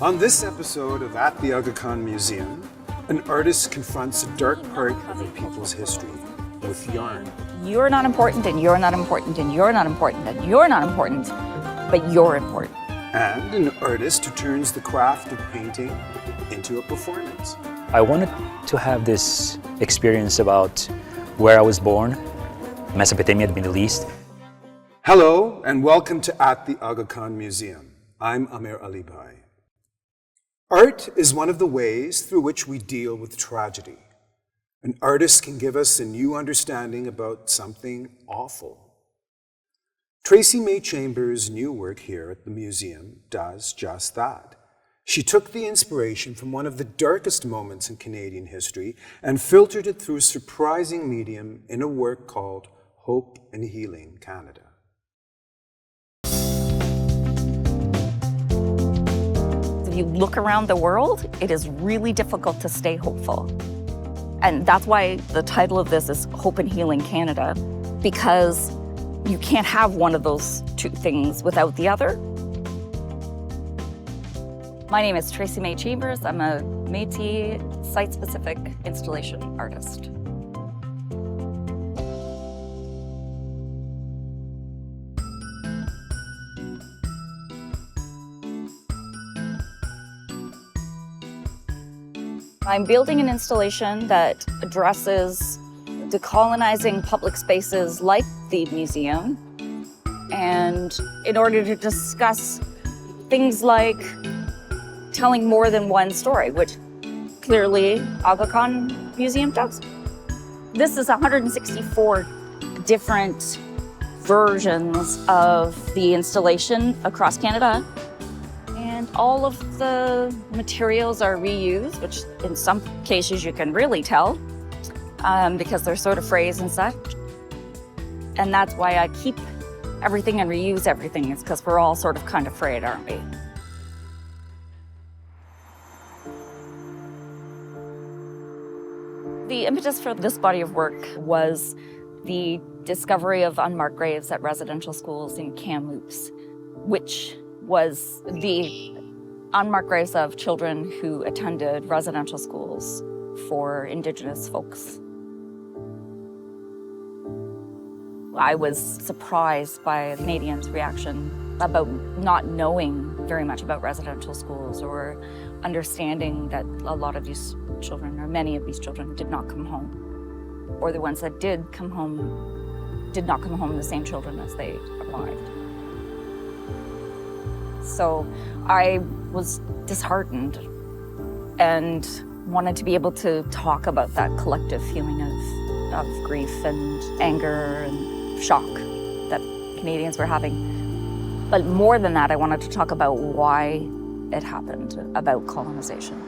On this episode of At the Aga Khan Museum, an artist confronts a dark part of a people's history with yarn. You're not important, and you're not important, and you're not important, and you're not important, but you're important. And an artist who turns the craft of painting into a performance. I wanted to have this experience about where I was born, Mesopotamia, the Middle East. Hello, and welcome to At the Aga Khan Museum. I'm Amir Alibhai. Art is one of the ways through which we deal with tragedy. An artist can give us a new understanding about something awful. Tracey-Mae Chambers' new work here at the museum does just that. She took the inspiration from one of the darkest moments in Canadian history and filtered it through a surprising medium in a work called Hope and Healing Canada. If you look around the world, it is really difficult to stay hopeful. And that's why the title of this is Hope and Healing Canada, because you can't have one of those two things without the other. My name is Tracey-Mae Chambers. I'm a Métis site-specific installation artist. I'm building an installation that addresses decolonizing public spaces like the museum, and in order to discuss things like telling more than one story, which clearly Aga Khan Museum does. This is 164 different versions of the installation across Canada. And all of the materials are reused, which in some cases you can really tell because they're sort of phrased and such. And that's why I keep everything and reuse everything, is because we're all sort of kind of afraid, aren't we? The impetus for this body of work was the discovery of unmarked graves at residential schools in Kamloops, which was the unmarked graves of children who attended residential schools for Indigenous folks. I was surprised by Canadians' reaction about not knowing very much about residential schools or understanding that a lot of these children, or many of these children, did not come home. Or the ones that did come home did not come home the same children as they arrived. So I was disheartened and wanted to be able to talk about that collective feeling of grief and anger and shock that Canadians were having. But more than that, I wanted to talk about why it happened, about colonization.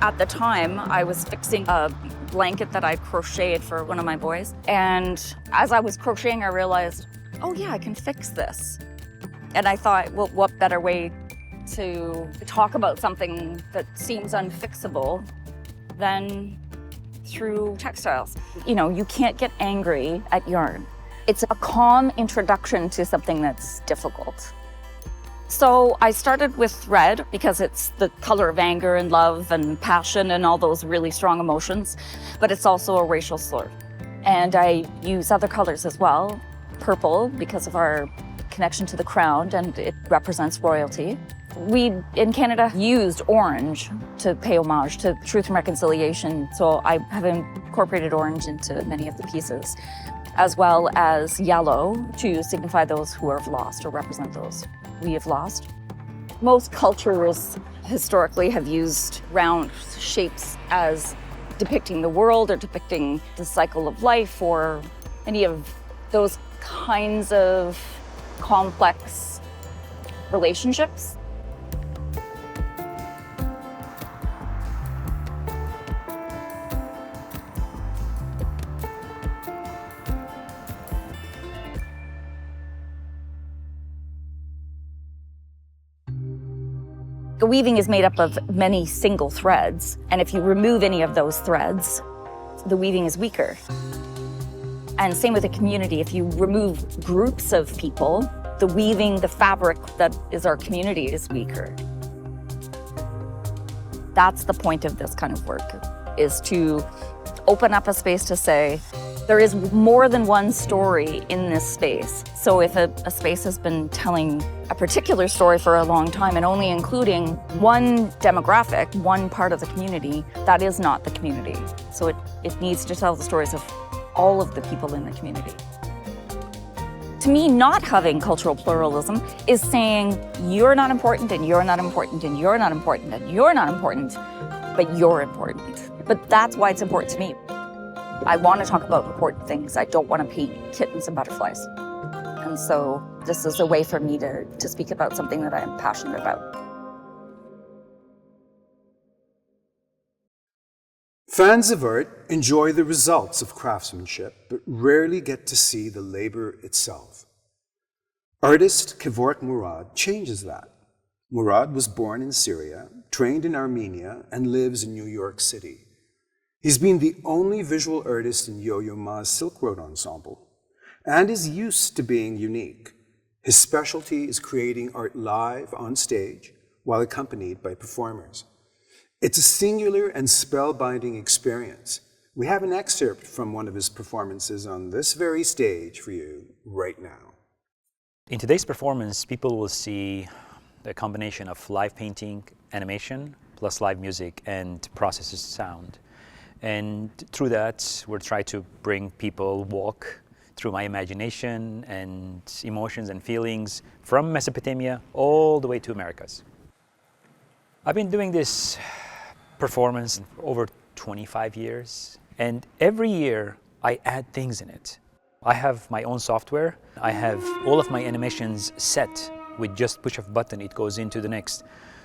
At the time, I was fixing a blanket that I crocheted for one of my boys. And as I was crocheting, I realized, oh yeah, I can fix this. And I thought, well, what better way to talk about something that seems unfixable than through textiles? You know, you can't get angry at yarn. It's a calm introduction to something that's difficult. So I started with red because it's the color of anger and love and passion and all those really strong emotions, but it's also a racial slur. And I use other colors as well. Purple because of our connection to the crown, and it represents royalty. We, in Canada, used orange to pay homage to Truth and Reconciliation, so I have incorporated orange into many of the pieces, as well as yellow to signify those who have lost or represent those we have lost. Most cultures historically have used round shapes as depicting the world or depicting the cycle of life or any of those kinds of complex relationships. The weaving is made up of many single threads, and if you remove any of those threads, the weaving is weaker. And same with a community. If you remove groups of people, the weaving, the fabric that is our community is weaker. That's the point of this kind of work, is to open up a space to say, there is more than one story in this space. So if a space has been telling a particular story for a long time and only including one demographic, one part of the community, that is not the community. So it needs to tell the stories of all of the people in the community. To me, not having cultural pluralism is saying you're not important and you're not important and you're not important and you're not important, but you're important. But that's why it's important to me. I want to talk about important things. I don't want to paint kittens and butterflies. And so this is a way for me to speak about something that I'm passionate about. Fans of art enjoy the results of craftsmanship, but rarely get to see the labor itself. Artist Kevork Mourad changes that. Mourad was born in Syria, trained in Armenia, and lives in New York City. He's been the only visual artist in Yo-Yo Ma's Silk Road Ensemble, and is used to being unique. His specialty is creating art live on stage while accompanied by performers. It's a singular and spellbinding experience. We have an excerpt from one of his performances on this very stage for you right now. In today's performance, people will see a combination of live painting, animation, plus live music and processed sound. And through that, we'll try to bring people walk through my imagination and emotions and feelings from Mesopotamia all the way to Americas. I've been doing this performance for over 25 years, and every year I add things in it. I have my own software. I have all of my animations set with just push of button, it goes into the next.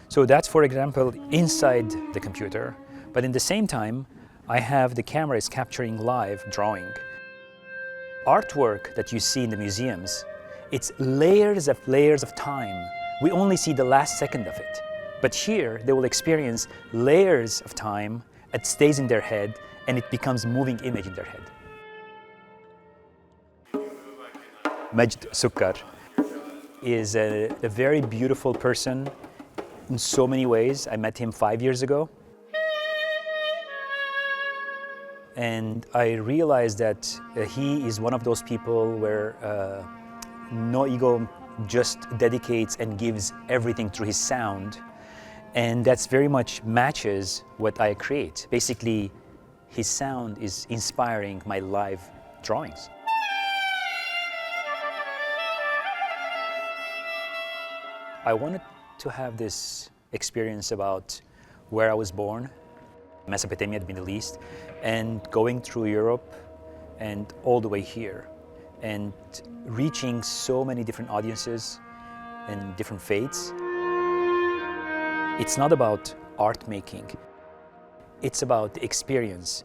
So that's, for example, inside the computer, but in the same time, I have the camera is capturing live drawing. Artwork that you see in the museums, it's layers of time. We only see the last second of it. But here, they will experience layers of time. It stays in their head, and it becomes a moving image in their head. Majd Sekkar is a very beautiful person in so many ways. I met him 5 years ago. And I realized that he is one of those people where no ego, just dedicates and gives everything through his sound. And that's very much matches what I create. Basically, his sound is inspiring my live drawings. I wanted to have this experience about where I was born, Mesopotamia, the Middle East, and going through Europe and all the way here, and reaching so many different audiences and different faiths. It's not about art making, it's about the experience.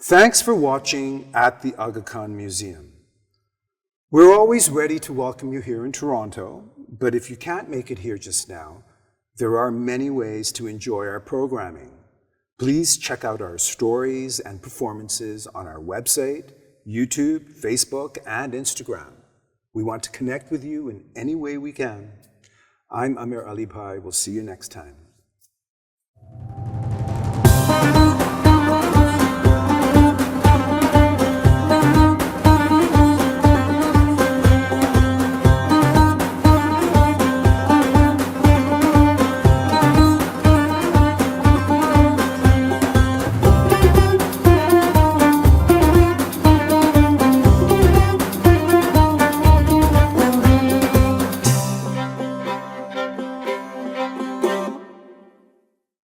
Thanks for watching at the Aga Khan Museum. We're always ready to welcome you here in Toronto, but if you can't make it here just now, there are many ways to enjoy our programming. Please check out our stories and performances on our website, YouTube, Facebook, and Instagram. We want to connect with you in any way we can. I'm Amir Ali Bhai. We'll see you next time.